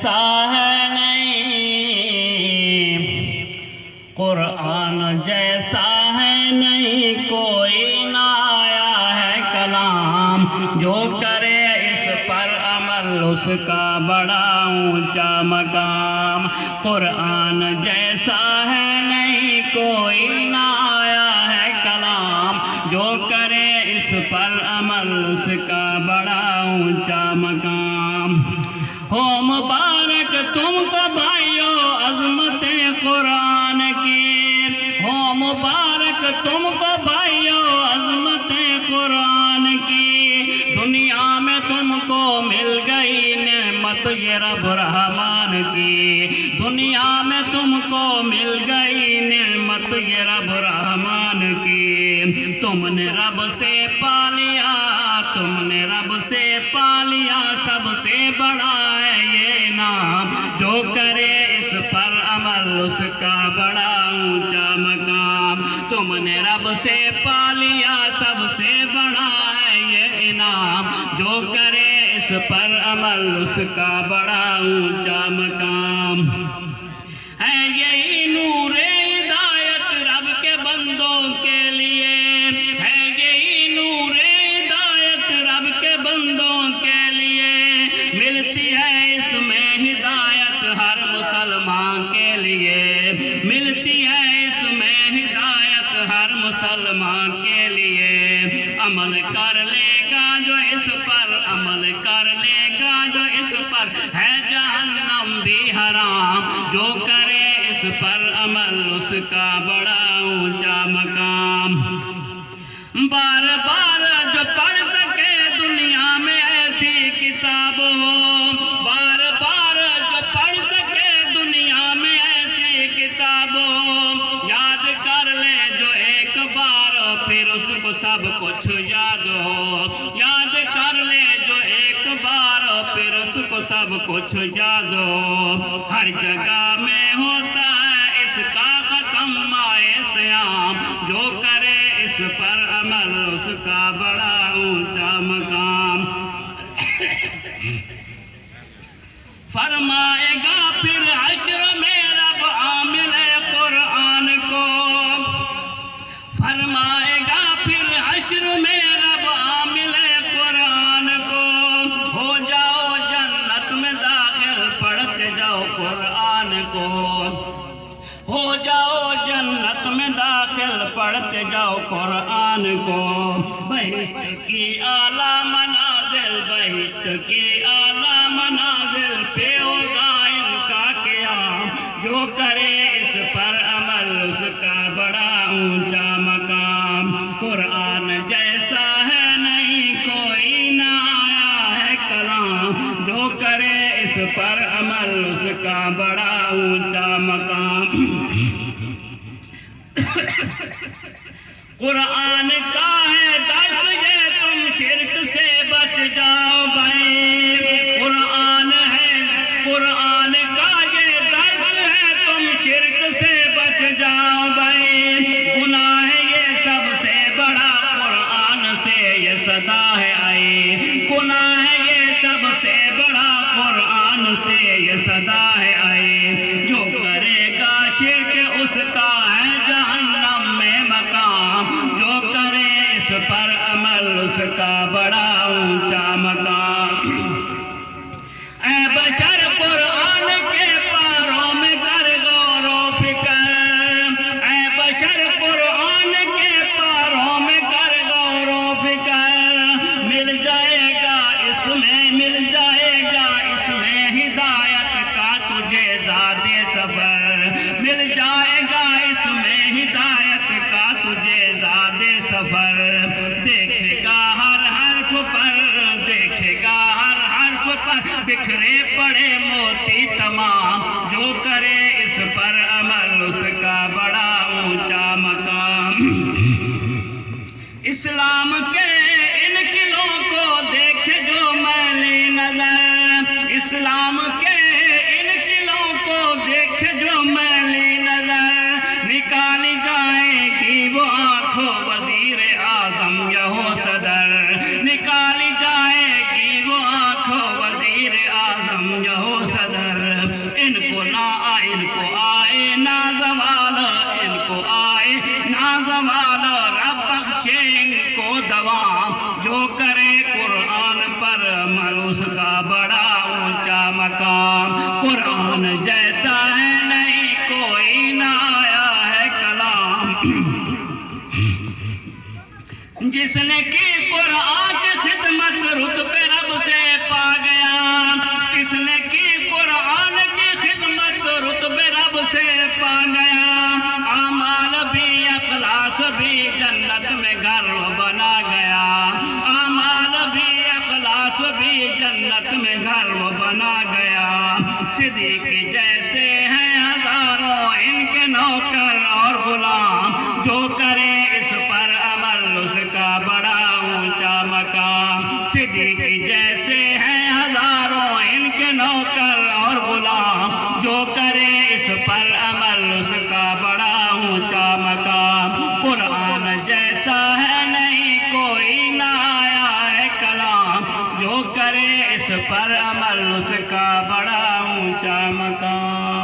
جیسا ہے نہیں، قرآن جیسا ہے نہیں، کوئی نہ آیا ہے کلام، جو کرے اس پر عمل اس کا بڑا اونچا مقام۔ قرآن جیسا ہے نہیں، کوئی نہ آیا ہے کلام، جو کرے اس پر عمل اس کا بڑا اونچا مقام۔ ہو مبارک تم کو بھائیو عظمت قرآن کی، ہو مبارک تم کو بھائیو عظمت قرآن کی، دنیا میں تم کو مل گئی نعمت یہ رب رحمان کی، دنیا میں تم کو مل گئی نعمت یہ رب رحمان کی۔ تم نے رب سے پا لیا، تم نے رب سے پا لیا، سب سے بڑا ہے یہ انعام، جو کرے اس پر عمل اس کا بڑا اونچا مقام۔ تم نے رب سے پا لیا، سب سے بڑا ہے یہ انعام، جو کرے اس پر عمل اس کا بڑا اونچا مقام۔ ہے یہی نور ہدایت رب کے بندوں کے لیے، ہے یہی نور ہدایت رب کے بندوں کے لیے، ملتی ہے اس میں ہدایت ہر مسلمان کے لیے، ملتی ہے اس میں ہدایت ہر مسلمان کے لیے۔ عمل کر لے گا جو اس پر، عمل کر لے گا جو اس پر، ہے جہنم بھی حرام، جو کرے اس پر عمل اس کا بڑا اونچا مقام۔ بار بار جو پڑھ سکے دنیا میں ایسی کتاب ہو، بار بار جو پڑھ سکے دنیا میں ایسی کتاب ہو، یاد کر لے جو ایک بار پھر اس کو سب کچھ یاد ہو، یاد کر لے جو ایک بار پھر اس کو سب کچھ یاد ہو۔ ہر جگہ میں ہوتا ہے اس کا ختم مائے سیام، جو کرے اس پر عمل اس کا بڑا اونچا مقام۔ فرمائے گا پھر حشر میں رب عامل قرآن کو، فرمائے گا پھر حشر میں رب عامل قرآن کو، ہو جاؤ جنت میں داخل پڑھتے جاؤ قرآن کو، ہو جاؤ جنت میں داخل پڑھتے جاؤ قرآن کو۔ بہشت کی اعلیٰ منازل، بہشت کی اعلیٰ منازل پہ ہوگا ان کا قیام، جو کرے اس پر عمل اس کا بڑا اونچا مقام۔ قرآن جیسا ہے نہیں، کوئی نہ آیا ہے کلام، جو کرے اس پر عمل اس کا بڑا اونچا مقام۔ قرآن کا ہے درس یہ تم شرک سے بچ جاؤ بھائی، قرآن ہے، قرآن کا یہ درس ہے تم شرک سے بچ جاؤ بھائی، گناہ ہے یہ سب سے بڑا قرآن سے یہ صدا ہے آئی، گناہ ہے یہ سب سے بڑا قرآن سے یہ صدا ہے آئی، جو کرے گا شرک اس کا ہے جہنم میں مقام، جو کرے اس پر عمل اس کا بڑا اونچا مقام۔ اے بشر قرآن کے پاروں میں کر غور و فکر، اے بشر قرآن کے پاروں میں کر غور و فکر، مل جائے گا اس میں، مل جائے گا اس میں ہدایت کا تجھے زاد سفر، مل جائے گا اس میں ہدایت کا تجھے زاد سفر۔ دیکھے گا ہر حرف پر، دیکھے گا ہر حرف پر بکھرے پڑے موتی تمام، جو کرے اس پر عمل اس کا بڑا اونچا مقام۔ اسلام کے ان قلعوں کو دیکھے جو میلی نظر، اسلام کے ان قلعوں کو دیکھے جو میلی نظر، نکالی جائے گی وہ آنکھوں وزیر اعظم یہو صدر، نکالی جائے گی وہ آنکھوں وزیر اعظم یہو صدر۔ ان کو آئے نا زوال، ان کو آئے نا زوال، رب بخشے ان کو دوام، جو کرے قرآن پر عمل اس کا بڑا اونچا مقام، قرآن جیسا ہے نہیں کوئی نہ آیا ہے کلام، جس نے کی قرآن کی خدمت رتبے رب سے پا گیا، جس نے کی قرآن کی خدمت رتبے رب سے پا گیا، اعمال بھی اخلاص بھی جنت میں گھر بنا گیا، اعمال بھی اخلاص بھی جنت میں گھر بنا گیا، صدیق جیسے ہیں ہزاروں ان کے نوکر اور غلام، جو کرے اس پر عمل اس کا بڑا اونچا مقام، صدیق جیسے ہیں ہزاروں ان کے نوکر اور غلام، جو کرے اس پر عمل اس کا بڑا اونچا مقام، قرآن جیسا ہے نہیں کوئی نہ آیا ہے کلام، جو کرے اس پر عمل اس کا بڑا اونچا مقام۔